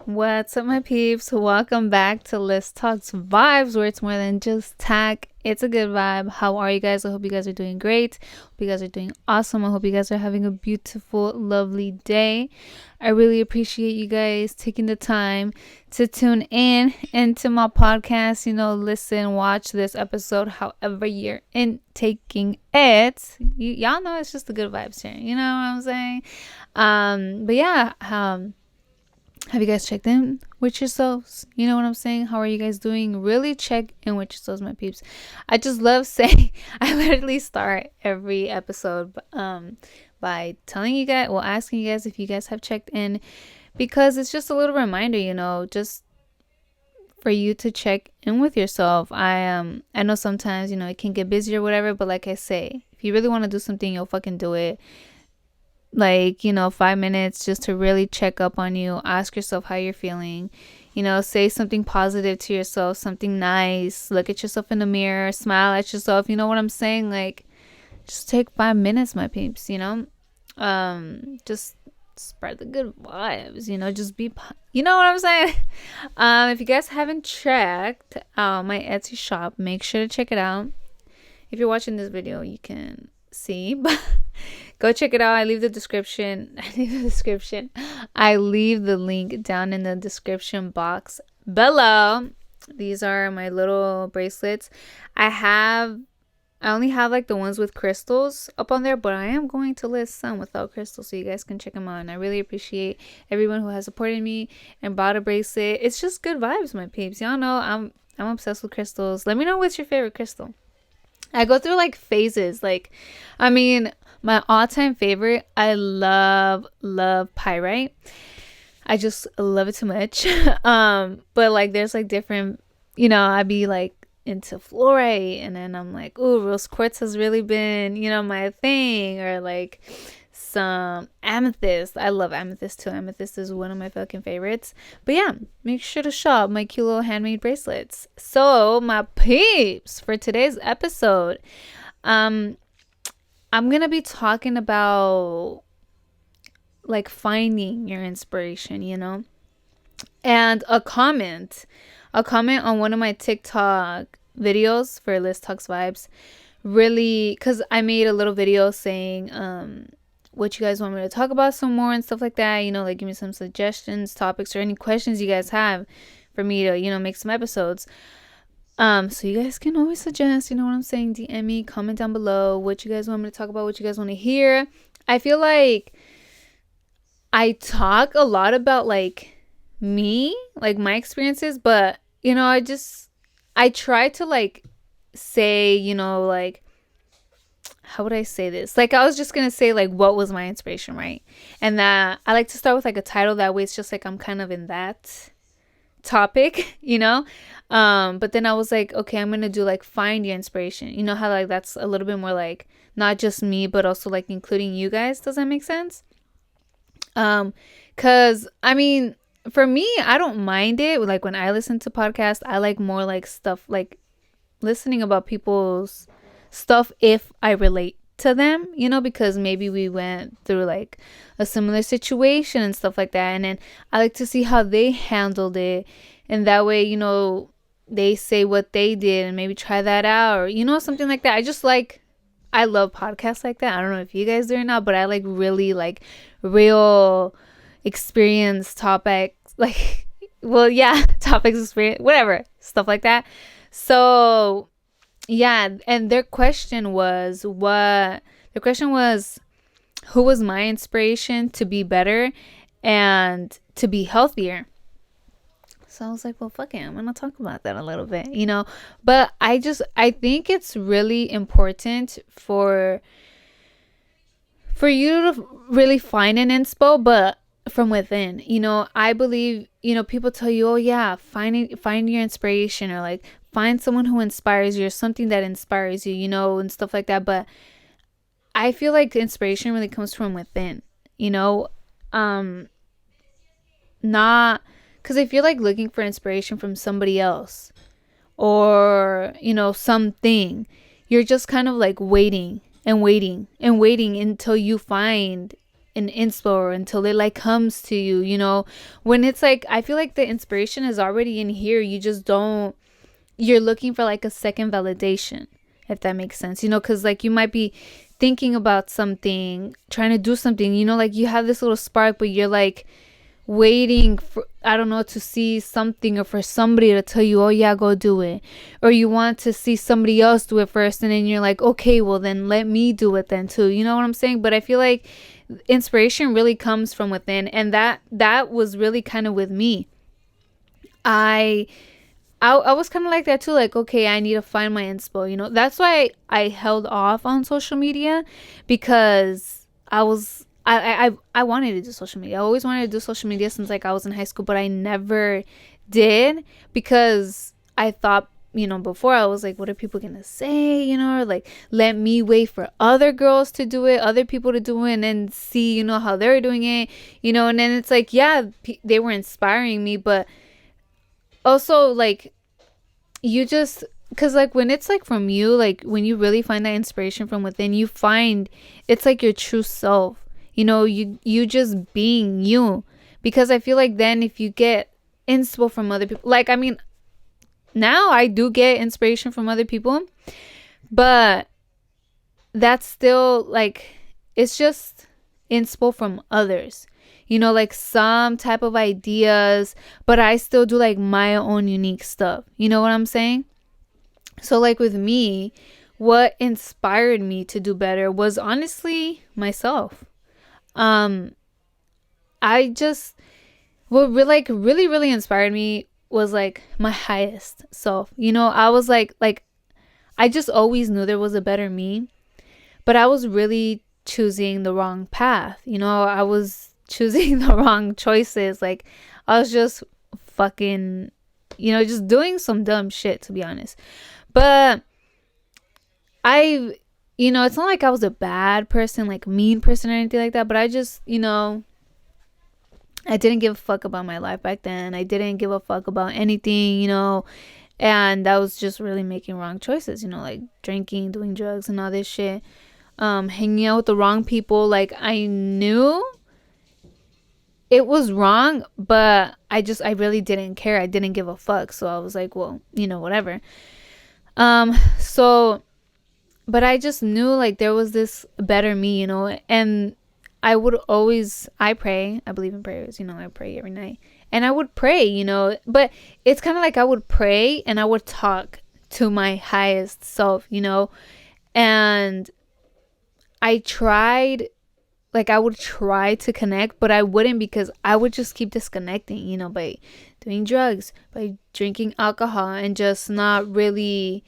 What's up, my peeps? Welcome back to Let's Talk's Vibes, where it's more than just tech. It's a good vibe. How are you guys? I hope you guys are doing great. Hope you guys are doing awesome. I hope you guys are having a beautiful, lovely day. I really appreciate you guys taking the time to tune in into my podcast. Listen, watch this episode however you're in taking it. Y'all know it's just the good vibes here. You know what I'm saying? But yeah, have you guys checked in with yourselves? You know what I'm saying? How are you guys doing? Really check in with yourselves, my peeps. I just love saying, I literally start every episode by telling you guys, asking you guys if you guys have checked in, because it's just a little reminder, just for you to check in with yourself. I know sometimes, it can get busy or whatever, but like I say, if you really want to do something, you'll fucking do it. 5 minutes just to really check up on you, ask yourself how you're feeling, say something positive to yourself, something nice, look at yourself in the mirror, smile at yourself. You know what I'm saying? Just take 5 minutes, my peeps. Just spread the good vibes, just be you know what I'm saying. If you guys haven't checked out my Etsy shop, make sure to check it out. If you're watching this video, you can see, but go check it out. I leave the link down in the description box below. These are my little bracelets. I only have the ones with crystals up on there, but I am going to list some without crystals so you guys can check them out. And I really appreciate everyone who has supported me and bought a bracelet. It's just good vibes, my peeps. Y'all know I'm obsessed with crystals. Let me know what's your favorite crystal. I go through phases. My all-time favorite, I love pyrite. I just love it too much. But there's different, I'd be into fluorite, and then I'm ooh, rose quartz has really been, my thing. Or some amethyst. I love amethyst too. Amethyst is one of my fucking favorites. But yeah, make sure to shop my cute little handmade bracelets. So my peeps, for today's episode, I'm gonna be talking about finding your inspiration, and a comment on one of my TikTok videos for Liz Talks Vibes, really, because I made a little video saying what you guys want me to talk about some more and stuff like that, give me some suggestions, topics, or any questions you guys have for me to make some episodes. So you guys can always suggest, what I'm saying, DM me, comment down below what you guys want me to talk about, what you guys want to hear. I feel like I talk a lot about me, my experiences, but I try to say, how would I say this? I was just gonna say what was my inspiration, right? And that I like to start with a title, that way it's just I'm kind of in that topic, but then I was okay, I'm gonna do find your inspiration. How that's a little bit more not just me, but also including you guys. Does that make sense? Cause for me, I don't mind it. When I listen to podcasts, I like more stuff listening about people's stuff if I relate to them, because maybe we went through a similar situation and stuff like that, and then I like to see how they handled it, and that way they say what they did and maybe try that out, or something like that. I love podcasts like that. I don't know if you guys do or not, but I really real experience topics, topics, experience, whatever, stuff like that. So yeah, and their question was, who was my inspiration to be better and to be healthier? So I was well, fuck it, I'm gonna talk about that a little bit, but I think it's really important for you to really find an inspo, but from within. I believe, people tell you, oh yeah, find your inspiration, or find someone who inspires you, or something that inspires you, and stuff like that. But I feel inspiration really comes from within, not because I feel looking for inspiration from somebody else, or something, you're just kind of waiting and waiting and waiting until you find an inspo, or until it like comes to you, when it's like, I feel like the inspiration is already in here. You just don't, you're looking for like a second validation, if that makes sense, because like you might be thinking about something, trying to do something, like you have this little spark, but you're like waiting for, I don't know, to see something, or for somebody to tell you, oh yeah, go do it. Or you want to see somebody else do it first, and then you're like, okay, well then let me do it then too. You know what I'm saying? But I feel like inspiration really comes from within, and that was really kind of with me. I was kind of like that too, like, okay, I need to find my inspo. That's why I held off on social media, because I wanted to do social media. I always wanted to do social media since like I was in high school, but I never did, because I thought, before, I was like, what are people gonna say, or like, let me wait for other girls to do it, other people to do it, and then see, how they're doing it, and then it's like, yeah, they were inspiring me, but also like, you just, because like when it's like from you, like when you really find that inspiration from within, you find it's like your true self, you just being you. Because I feel like then if you get inspo from other people, like, I mean, now I do get inspiration from other people, but that's still like, it's just inspo from others, like some type of ideas, but I still do like my own unique stuff. You know what I'm saying? So like with me, what inspired me to do better was honestly myself. I just, what really inspired me was like my highest self. I was like I just always knew there was a better me, but I was really choosing the wrong path. I was choosing the wrong choices. Like, I was just fucking, just doing some dumb shit, to be honest. But it's not like I was a bad person, like mean person or anything like that, but I just, I didn't give a fuck about my life back then. I didn't give a fuck about anything, and that was just really making wrong choices, like drinking, doing drugs and all this shit, hanging out with the wrong people. Like, I knew it was wrong, but I really didn't care. I didn't give a fuck. So I was like, well, whatever. So, but I just knew like there was this better me, and I pray. I believe in prayers, I pray every night. And I would pray, but it's kind of like I would pray and I would talk to my highest self, and I tried, like, I would try to connect, but I wouldn't, because I would just keep disconnecting, by doing drugs, by drinking alcohol, and just not really,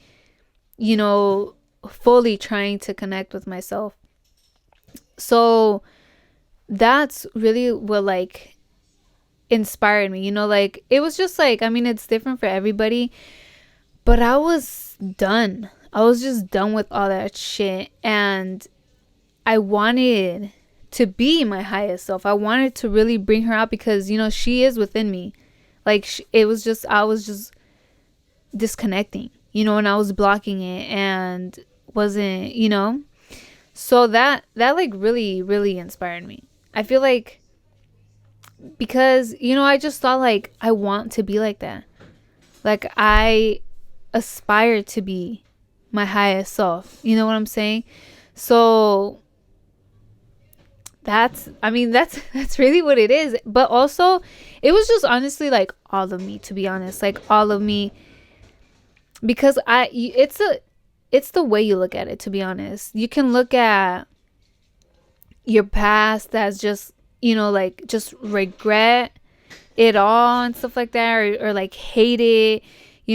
fully trying to connect with myself. So that's really what like inspired me, like, it was just like, I mean, it's different for everybody, but I was done. I was just done with all that shit, and I wanted to be my highest self. I wanted to really bring her out, because she is within me. Like, it was just, I was just disconnecting, and I was blocking it, and wasn't, so that like really inspired me. I feel like, because I just thought like, I want to be like that. Like, I aspire to be my highest self, you know what I'm saying? So that's really what it is. But also, it was just honestly like all of me, to be honest, like all of me, because it's the way you look at it, to be honest. You can look at your past as just, like, just regret it all and stuff like that, or like hate it,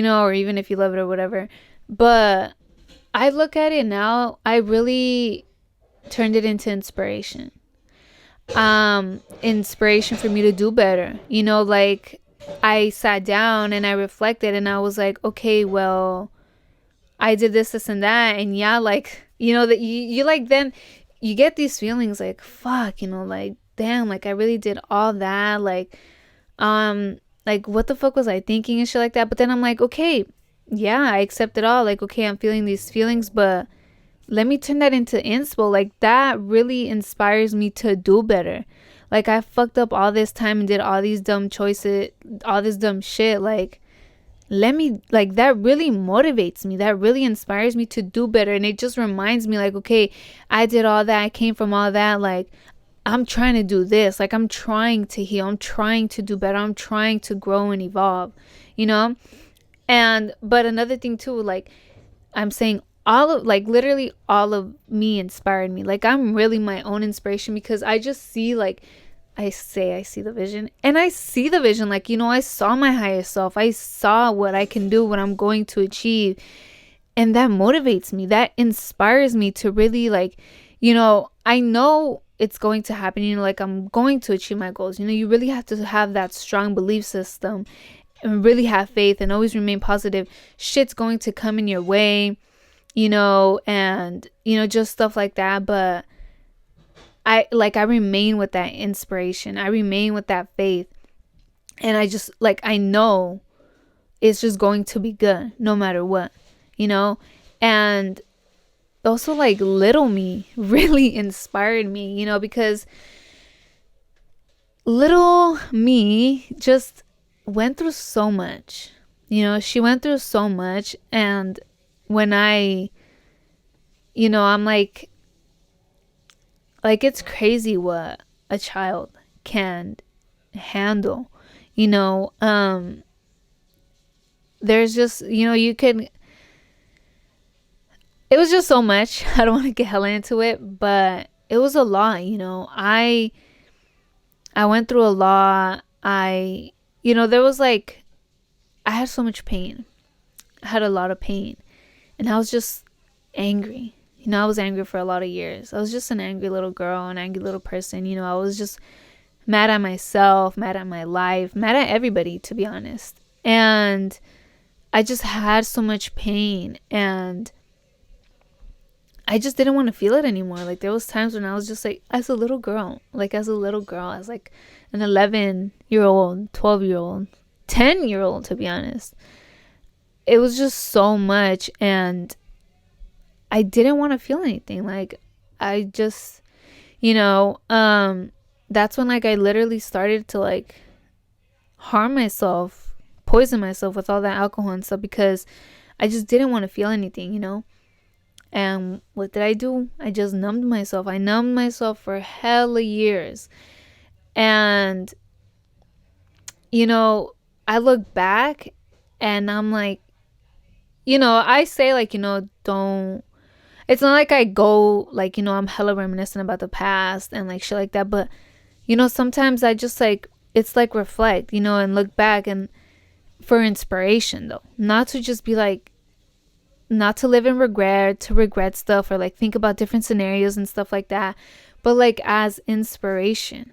or even if you love it or whatever. But I look at it now, I really turned it into inspiration. Inspiration for me to do better. Like, I sat down and I reflected, and I was like, okay, well, I did this and that, and yeah, like, that you like, then you get these feelings like, fuck, like, damn, like, I really did all that, like, what the fuck was I thinking and shit like that. But then I'm like, okay, yeah, I accept it all. Like, okay, I'm feeling these feelings, but let me turn that into inspo. Like, that really inspires me to do better. Like, I fucked up all this time and did all these dumb choices, all this dumb shit. Like, let me, like, that really motivates me. That really inspires me to do better. And it just reminds me, like, okay, I did all that. I came from all that. Like, I'm trying to do this. Like, I'm trying to heal. I'm trying to do better. I'm trying to grow and evolve, you know? And, but another thing too, like, I'm saying all of, like, literally all of me inspired me. Like, I'm really my own inspiration, because I just see, like, I say I see the vision, and I see the vision. Like, you know, I saw my highest self. I saw what I can do, what I'm going to achieve. And that motivates me. That inspires me to really, like, you know, I know it's going to happen. You know, like, I'm going to achieve my goals. You know, you really have to have that strong belief system and really have faith and always remain positive. Shit's going to come in your way, you know, and, you know, just stuff like that. But I remain with that inspiration. I remain with that faith. And I just, like, I know it's just going to be good no matter what, you know? And also, like, little me really inspired me, you know, because little me just went through so much. You know, she went through so much. And when I, you know, I'm like, it's crazy what a child can handle, you know. There's just, you know, you can, it was just so much. I don't want to get hella into it, but it was a lot, you know. I went through a lot. You know, there was, like, I had so much pain. I had a lot of pain, and I was just angry. You know, I was angry for a lot of years. I was just an angry little girl, an angry little person. You know, I was just mad at myself, mad at my life, mad at everybody, to be honest. And I just had so much pain, and I just didn't want to feel it anymore. Like, there was times when I was just like, as a little girl, as like an 11-year-old, 12-year-old, 10-year-old, to be honest. It was just so much, and I didn't want to feel anything. Like, I just, you know, that's when, like, I literally started to, like, harm myself, poison myself with all that alcohol and stuff, because I just didn't want to feel anything, you know. And what did I do? I just numbed myself. I numbed myself for hella years. And, you know, I look back and I'm like, you know, I say, like, you know, don't, it's not like I go, like, you know, I'm hella reminiscent about the past and, like, shit like that. But, you know, sometimes I just, like, it's like reflect, you know, and look back, and for inspiration, though. Not to just be like, not to live in regret, to regret stuff, or, like, think about different scenarios and stuff like that. But, like, as inspiration,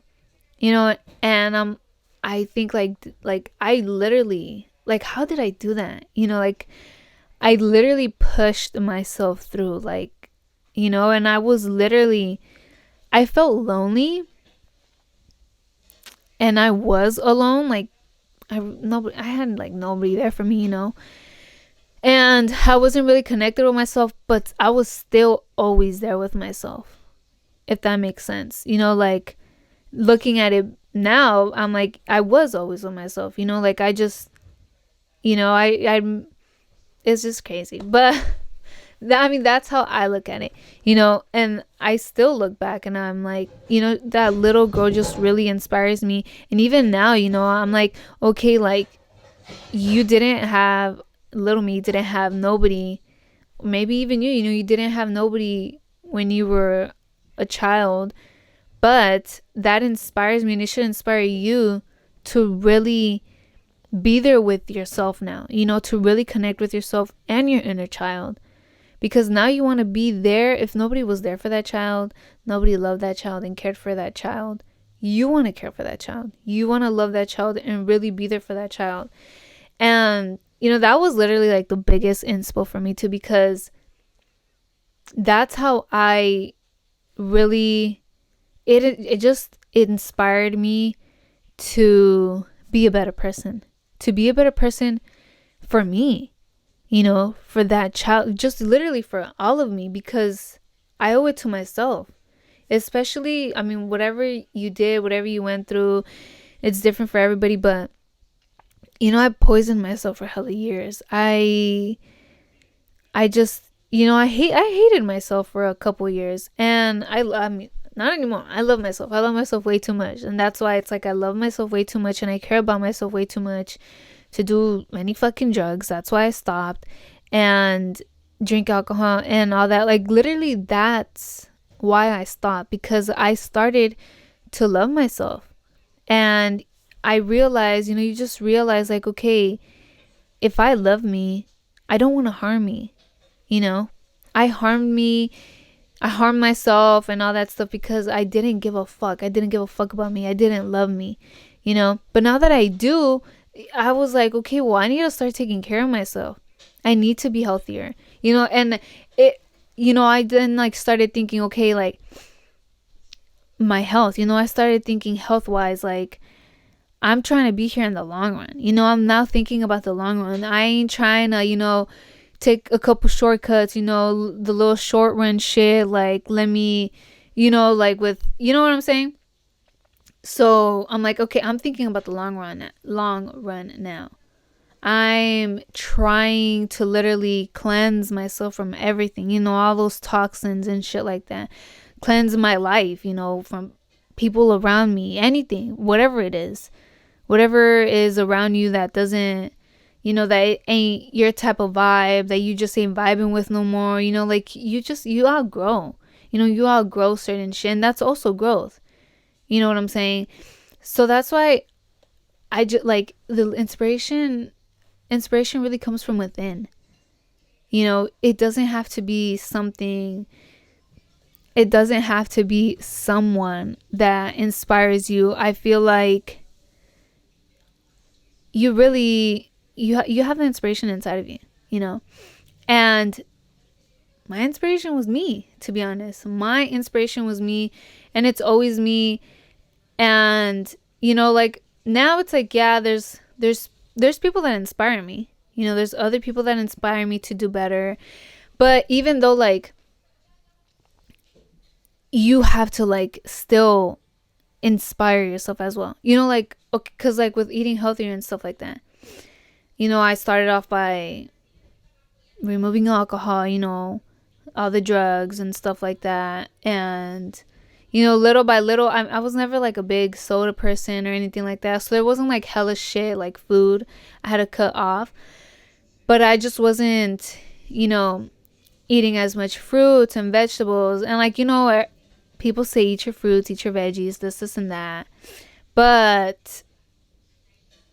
you know. And I think, like I literally, like, how did I do that? You know, like, I literally pushed myself through, like, you know. And I was literally, I felt lonely, and I was alone. Like, I had, like, nobody there for me, you know. And I wasn't really connected with myself, but I was still always there with myself, if that makes sense. You know, like, looking at it now, I'm like, I was always with myself, you know. Like, I just, you know, I it's just crazy. But I mean, that's how I look at it, you know. And I still look back and I'm like, you know, that little girl just really inspires me. And even now, you know, I'm like, okay, like, you didn't have, little me didn't have nobody, maybe even you know, you didn't have nobody when you were a child. But that inspires me, and it should inspire you to really be there with yourself now, you know, to really connect with yourself and your inner child. Because now you want to be there. If nobody was there for that child, nobody loved that child and cared for that child, you want to care for that child. You want to love that child and really be there for that child. And, you know, that was literally, like, the biggest inspo for me too, because that's how I really, it just inspired me to be a better person, for me, for that child, just literally for all of me, because I owe it to myself. Especially, I mean, whatever you did, whatever you went through, it's different for everybody. But, I poisoned myself for hella years. I just, I hated myself for a couple years. And I mean, not anymore. I love myself. I love myself way too much. And that's why it's like I love myself way too much and I care about myself way too much to do any fucking drugs. That's why I stopped and drink alcohol and all that. Like, literally, that's why I stopped, because I started to love myself. And I realized, you just realize, like, okay, if I love me, I don't want to harm me. I harmed me. I harmed myself and all that stuff because I didn't give a fuck. I didn't give a fuck about me. I didn't love me, But now that I do, I was like, okay, well, I need to start taking care of myself. I need to be healthier, and it, I then like started thinking, okay, like my health, I started thinking health wise, like I'm trying to be here in the long run. I'm now thinking about the long run. I ain't trying to, take a couple shortcuts, the little short run shit. Like, let me, like with, what I'm saying? So I'm like, okay, I'm thinking about the long run now. I'm trying to literally cleanse myself from everything, all those toxins and shit like that. Cleanse my life, from people around me, anything, whatever it is. Whatever is around you that doesn't, that ain't your type of vibe, that you just ain't vibing with no more, like you outgrow, you outgrow certain shit. And that's also growth. You know what I'm saying? So that's why I just like the inspiration really comes from within. It doesn't have to be something. It doesn't have to be someone that inspires you. I feel like you really, you have the inspiration inside of you, and my inspiration was me, to be honest. My inspiration was me, and it's always me. And, like now it's like, yeah, there's people that inspire me, there's other people that inspire me to do better. But even though, like, you have to like still inspire yourself as well, like, okay, because like with eating healthier and stuff like that, I started off by removing alcohol, all the drugs and stuff like that. And little by little, I was never like a big soda person or anything like that, so there wasn't like hella shit like food I had to cut off. But I just wasn't eating as much fruits and vegetables. And like, people say eat your fruits, eat your veggies, this and that, but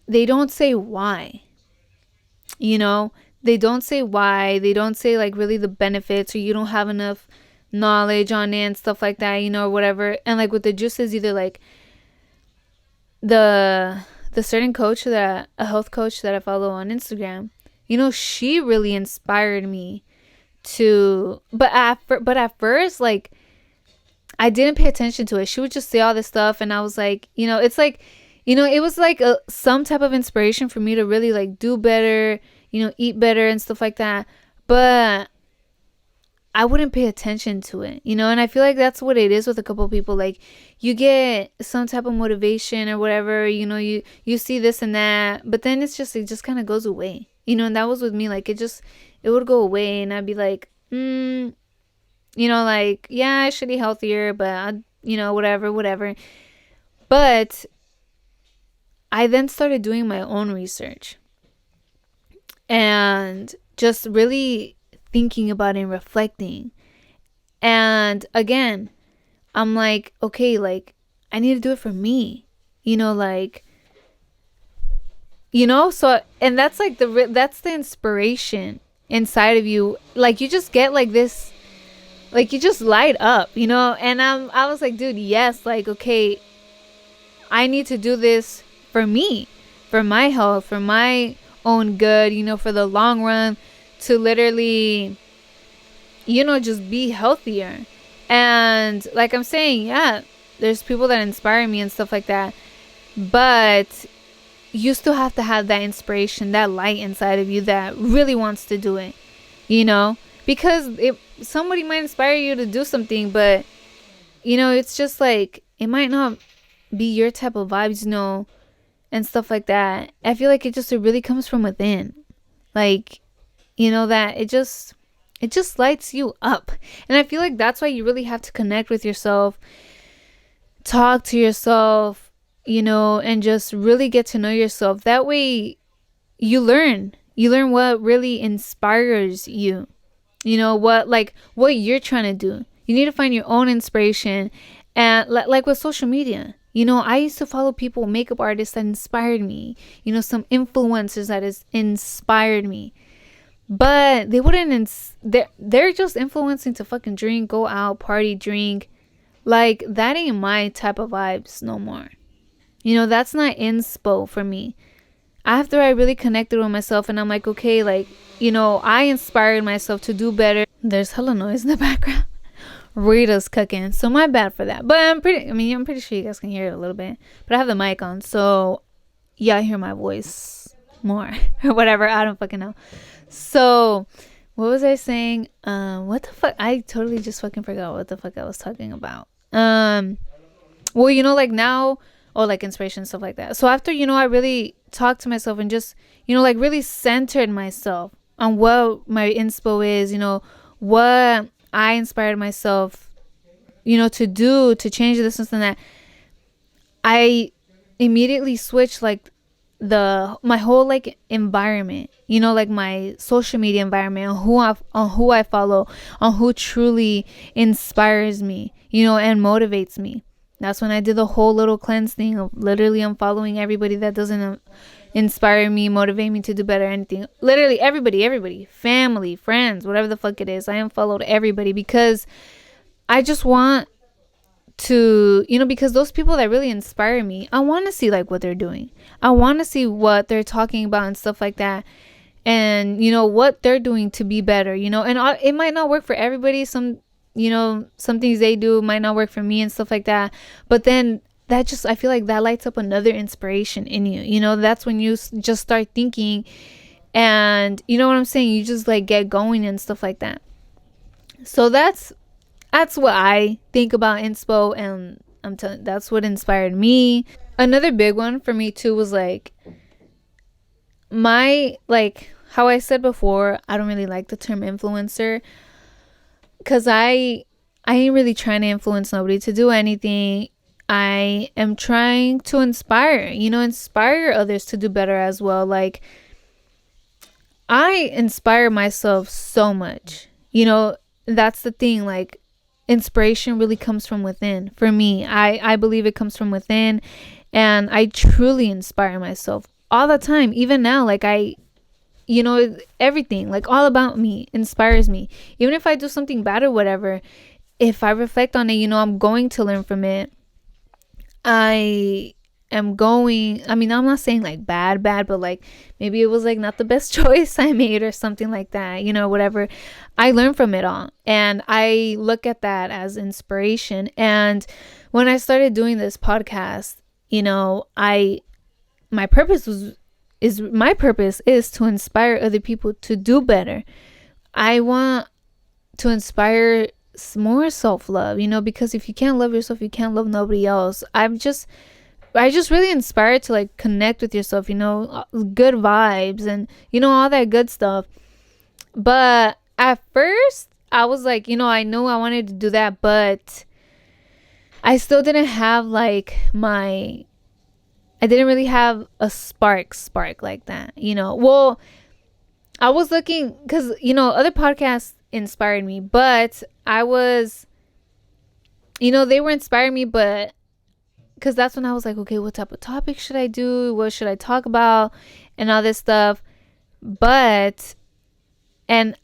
they don't say why. They don't say why. They don't say like really the benefits, or you don't have enough knowledge on it and stuff like that, or whatever. And like with the juices, either like the certain coach, a health coach that I follow on Instagram, she really inspired me to, but at first, like, I didn't pay attention to it. She would just say all this stuff, and I was like, it's like, it was like some type of inspiration for me to really like do better, eat better and stuff like that. But I wouldn't pay attention to it, and I feel like that's what it is with a couple of people. Like, you get some type of motivation or whatever, you see this and that, but then it just kind of goes away, and that was with me. Like, it would go away, and I'd be like, like, yeah, I should eat healthier, but whatever. But I then started doing my own research and just really thinking about it and reflecting. And again, I'm like, okay, like, I need to do it for me, like, so, and that's like that's the inspiration inside of you. Like, you just get like this, like, you just light up, and I was like, dude, yes, like, okay, I need to do this for me, for my health, for my own good, for the long run, to literally, just be healthier. And like I'm saying, yeah, there's people that inspire me and stuff like that, but you still have to have that inspiration, that light inside of you that really wants to do it, you know, because somebody might inspire you to do something, but it's just like it might not be your type of vibes, and stuff like that. I feel like it really comes from within, like, that it just lights you up. And I feel like that's why you really have to connect with yourself, talk to yourself, and just really get to know yourself. That way you learn what really inspires you. What you're trying to do. You need to find your own inspiration. And like with social media, I used to follow people, makeup artists that inspired me, some influencers that has inspired me. But they wouldn't they're just influencing to fucking drink, go out, party, drink. Like, that ain't my type of vibes no more. That's not inspo for me. After I really connected with myself and I'm like, okay, like, I inspired myself to do better. There's hella noise in the background. Rita's cooking, so my bad for that. But I'm pretty sure you guys can hear it a little bit. But I have the mic on, so y'all hear my voice more or whatever. I don't fucking know. So what was I saying? What the fuck? I totally just fucking forgot what the fuck I was talking about. Well, like now, like inspiration, stuff like that. So after, I really talked to myself and just, like really centered myself on what my inspo is, what I inspired myself, to do, to change this and that. I immediately switched like my whole like environment, like my social media environment, on who I follow, on who truly inspires me, and motivates me. That's when I did the whole little cleanse thing of literally unfollowing everybody that doesn't inspire me, motivate me to do better, anything. Literally everybody, family, friends, whatever the fuck it is. I unfollowed everybody because I just want to, because those people that really inspire me, I want to see like what they're doing. I want to see what they're talking about and stuff like that. And, what they're doing to be better, and it might not work for everybody. Some things they do might not work for me and stuff like that. But then I feel like that lights up another inspiration in you. That's when you just start thinking, and you know what I'm saying? You just like get going and stuff like that. So that's what I think about inspo, and I'm telling, that's what inspired me. Another big one for me too was like how I said before, I don't really like the term influencer, because I ain't really trying to influence nobody to do anything. I am trying to inspire others to do better as well. Like, I inspire myself so much. That's the thing. Like, inspiration really comes from within. For me, I believe it comes from within, and I truly inspire myself all the time. Even now, like everything, like all about me inspires me. Even if I do something bad or whatever, if I reflect on it, I'm going to learn from it. I'm not saying like bad, but like maybe it was like not the best choice I made or something like that, whatever. I learn from it all, and I look at that as inspiration. And when I started doing this podcast, my purpose is to inspire other people to do better. I want to inspire more self-love, because if you can't love yourself, you can't love nobody else. I just really inspired to like connect with yourself, good vibes and all that good stuff. But at first I was like, I know I wanted to do that, but I still didn't have like I didn't really have a spark like that, well, I was looking, because other podcasts inspired me, but I was, they were inspiring me, but because that's when I was like, okay, what type of topic should I do? What should I talk about? And all this stuff. And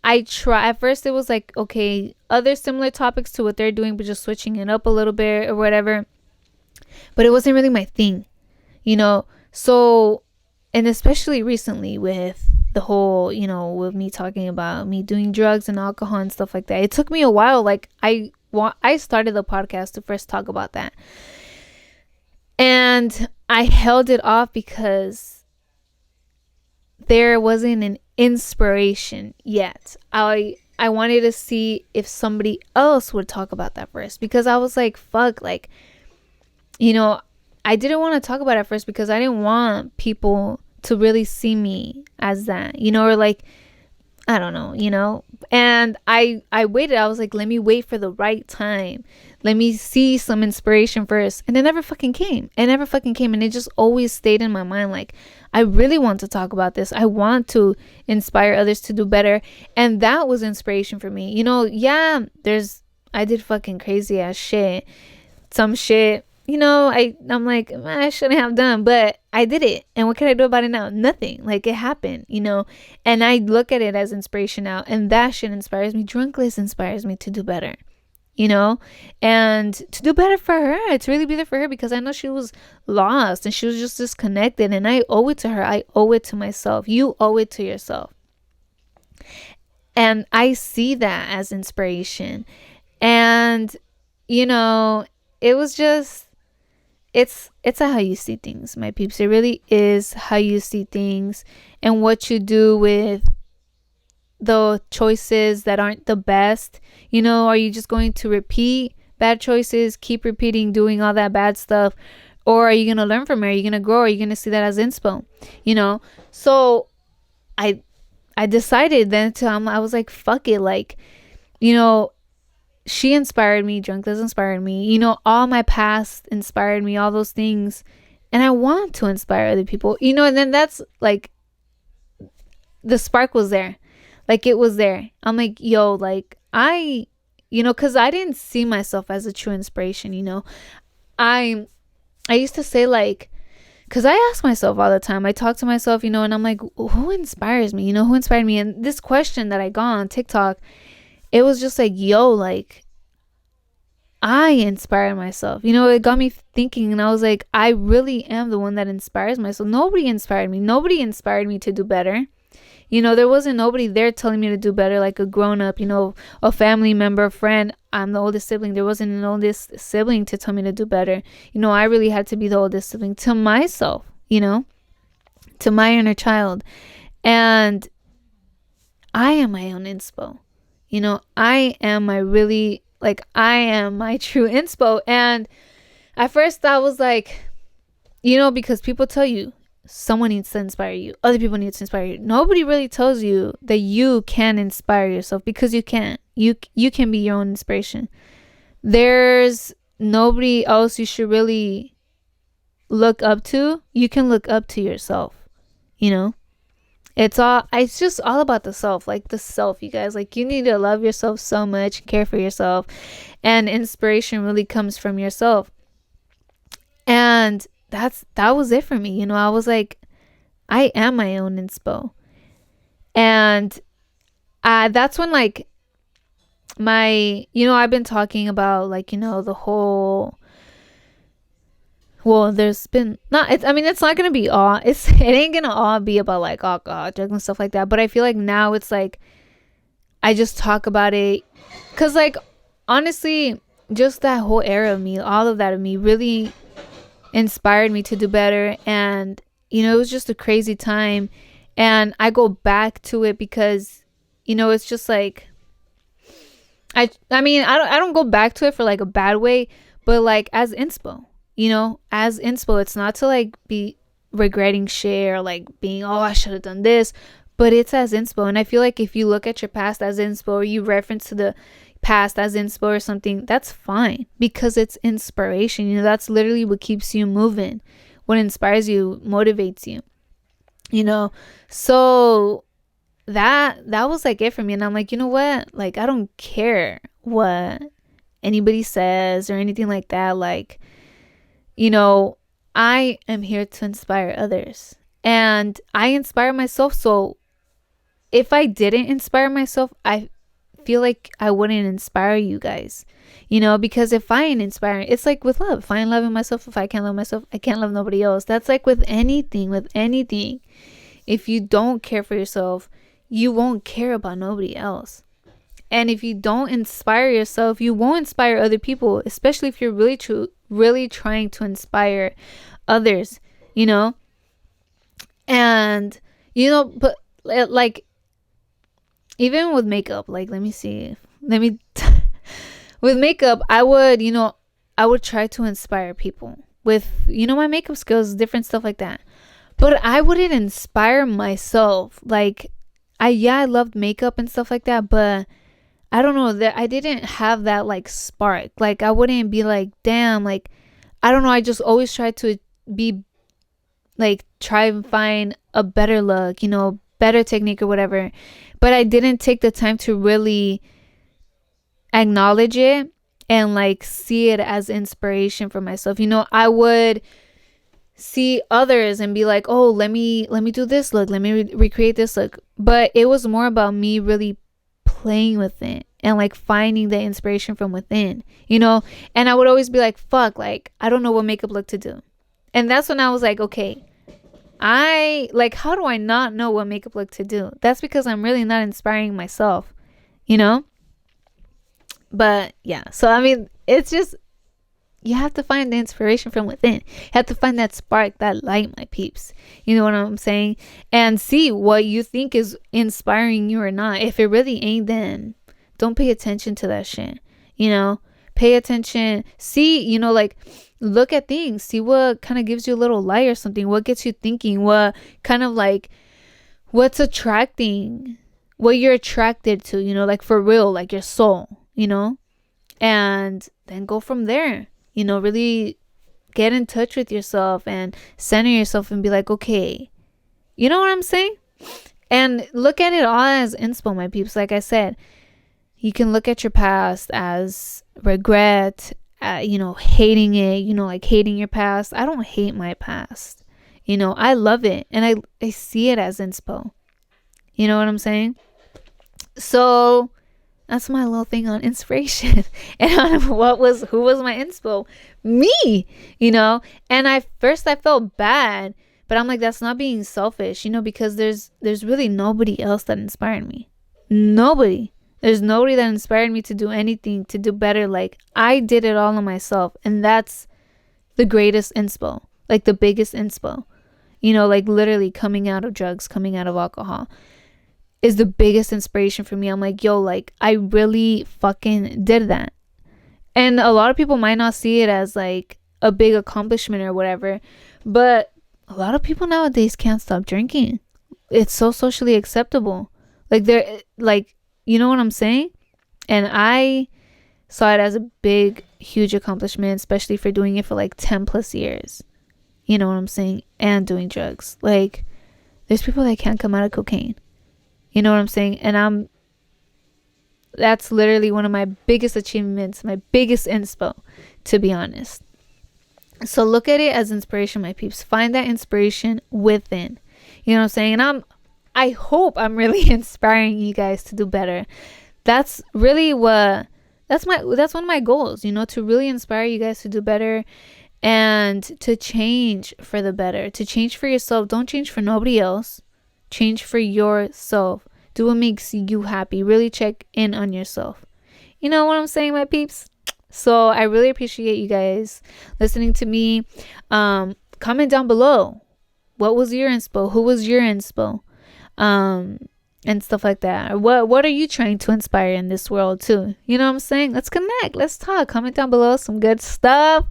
at first it was like, okay, other similar topics to what they're doing, but just switching it up a little bit or whatever. But it wasn't really my thing, So, and especially recently with the whole, with me talking about me doing drugs and alcohol and stuff like that. It took me a while. Like, I started the podcast to first talk about that. And I held it off because there wasn't an inspiration yet. I wanted to see if somebody else would talk about that first, because I was like, fuck, like, you know, I didn't want to talk about it first because I didn't want people to really see me as that, you know, or like, I don't know, you know. And I waited. I was like, let me wait for the right time. Let me see some inspiration first. And it never fucking came. It never fucking came. And it just always stayed in my mind. Like, I really want to talk about this. I want to inspire others to do better. And that was inspiration for me. You know, yeah, I did fucking crazy ass shit. Some shit, you know, I'm like, I shouldn't have done, but I did it. And what can I do about it now? Nothing. Like, it happened, you know. And I look at it as inspiration now, and that shit inspires me. Drunkless inspires me to do better, you know, and to do better for her, to really be there for her, because I know she was lost and she was just disconnected, and I owe it to her. I owe it to myself. You owe it to yourself. And I see that as inspiration. And, you know, it was just, it's how you see things, my peeps. It really is how you see things, and what you do with the choices that aren't the best. You know, are you just going to repeat bad choices, keep repeating doing all that bad stuff, or are you going to learn from it? Are you going to grow? Are you going to see that as inspo? You know, so I decided then I was like, fuck it, like, you know, she inspired me, Drunkless inspired me, you know, all my past inspired me, all those things, and I want to inspire other people, you know. And then that's like, the spark was there, like, it was there. I'm like, yo, like, you know, because I didn't see myself as a true inspiration, you know. I used to say, like, because I ask myself all the time, I talk to myself, you know, and I'm like, who inspires me, you know, who inspired me? And this question that I got on TikTok, it was just like, yo, like, I inspire myself. You know, it got me thinking, and I was like, I really am the one that inspires myself. Nobody inspired me. Nobody inspired me to do better. You know, there wasn't nobody there telling me to do better, like a grown up, you know, a family member, a friend. I'm the oldest sibling. There wasn't an oldest sibling to tell me to do better. You know, I really had to be the oldest sibling to myself, you know, to my inner child. And I am my own inspo. You know, I am my true inspo. And at first I was like, you know, because people tell you someone needs to inspire you, other people need to inspire you. Nobody really tells you that you can inspire yourself, because you can. You can be your own inspiration. There's nobody else you should really look up to. You can look up to yourself, you know. It's just all about the self, like the self, you guys. Like, you need to love yourself so much, care for yourself, and inspiration really comes from yourself. And that was it for me, you know. I was like, I am my own inspo. And that's when, like, you know, I've been talking about, like, you know, the whole, well, there's been it's not gonna be all, it ain't gonna all be about like alcohol, drugs, and stuff like that. But I feel like now it's like, I just talk about it because, like, honestly, just that whole era of me, all of that of me really inspired me to do better. And, you know, it was just a crazy time, and I go back to it because, you know, it's just like, I don't go back to it for like a bad way, but like as inspo. You know, as inspo, it's not to like be regretting shit or like being, oh, I should have done this, but it's as inspo. And I feel like if you look at your past as inspo, or you reference to the past as inspo or something, that's fine, because it's inspiration. You know, that's literally what keeps you moving. What inspires you, motivates you, you know. So that was like it for me. And I'm like, you know what? Like, I don't care what anybody says or anything like that. Like, you know, I am here to inspire others, and I inspire myself. So if I didn't inspire myself, I feel like I wouldn't inspire you guys, you know, because if I ain't inspiring, it's like with love. If I ain't loving myself, if I can't love myself, I can't love nobody else. That's like with anything. If you don't care for yourself, you won't care about nobody else. And if you don't inspire yourself, you won't inspire other people, especially if you're really trying to inspire others, you know. And, But like even with makeup, like let me see. With makeup, I would try to inspire people with, my makeup skills, different stuff like that. But I wouldn't inspire myself. Like, I loved makeup and stuff like that, but I don't know that I didn't have that like spark. Like, I wouldn't be like, damn, like, I don't know. I just always try to be like, try and find a better look, better technique or whatever. But I didn't take the time to really acknowledge it and like see it as inspiration for myself. I would see others and be like, oh, let me do this look, let me recreate this look. But it was more about me really playing with it and like finding the inspiration from within. And I would always be like, fuck, like I don't know what makeup look to do. And that's when I was like, okay, how do I not know what makeup look to do? That's because I'm really not inspiring myself, but yeah. So I mean, it's just, you have to find the inspiration from within. You have to find that spark, that light, my peeps. You know what I'm saying? And see what you think is inspiring you or not. If it really ain't, then don't pay attention to that shit. Pay attention. See, like, look at things. See what kind of gives you a little light or something. What gets you thinking. What kind of like, what's attracting, what you're attracted to, like for real, like your soul, and then go from there. Really get in touch with yourself and center yourself and be like, okay, you know what I'm saying? And look at it all as inspo, my peeps. Like I said, you can look at your past as regret, hating it, like hating your past. I don't hate my past. I love it. And I see it as inspo. You know what I'm saying? So that's my little thing on inspiration and on who was my inspo? Me, and I felt bad, but I'm like, that's not being selfish, because there's really nobody else that inspired me. There's nobody that inspired me to do anything, to do better. Like, I did it all on myself, and that's the greatest inspo, like the biggest inspo, like literally coming out of drugs, coming out of alcohol is the biggest inspiration for me. I'm like, yo, like I really fucking did that. And a lot of people might not see it as like a big accomplishment or whatever, but a lot of people nowadays can't stop drinking. It's so socially acceptable. Like they're like, you know what I'm saying? And I saw it as a big, huge accomplishment, especially for doing it for like 10 plus years. You know what I'm saying? And doing drugs. Like, there's people that can't come out of cocaine. You know what I'm saying? And that's literally one of my biggest achievements, my biggest inspo, to be honest. So look at it as inspiration, my peeps. Find that inspiration within. You know what I'm saying? And I hope I'm really inspiring you guys to do better. That's really that's one of my goals, to really inspire you guys to do better and to change for the better, to change for yourself. Don't change for nobody else. Change for yourself. Do what makes you happy. Really check in on yourself. You know what I'm saying, my peeps? So I really appreciate you guys listening to me. Comment down below. What was your inspo? Who was your inspo? And stuff like that. What are you trying to inspire in this world too? You know what I'm saying? Let's connect. Let's talk. Comment down below some good stuff.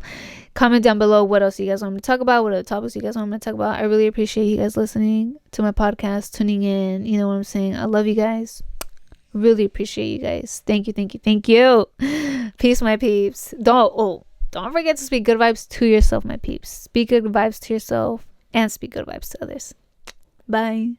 Comment down below what else you guys want me to talk about, what other topics you guys want me to talk about. I really appreciate you guys listening to my podcast, tuning in. You know what I'm saying? I love you guys. Really appreciate you guys. Thank you, thank you, thank you. Peace, my peeps. Don't forget to speak good vibes to yourself, my peeps. Speak good vibes to yourself and speak good vibes to others. Bye.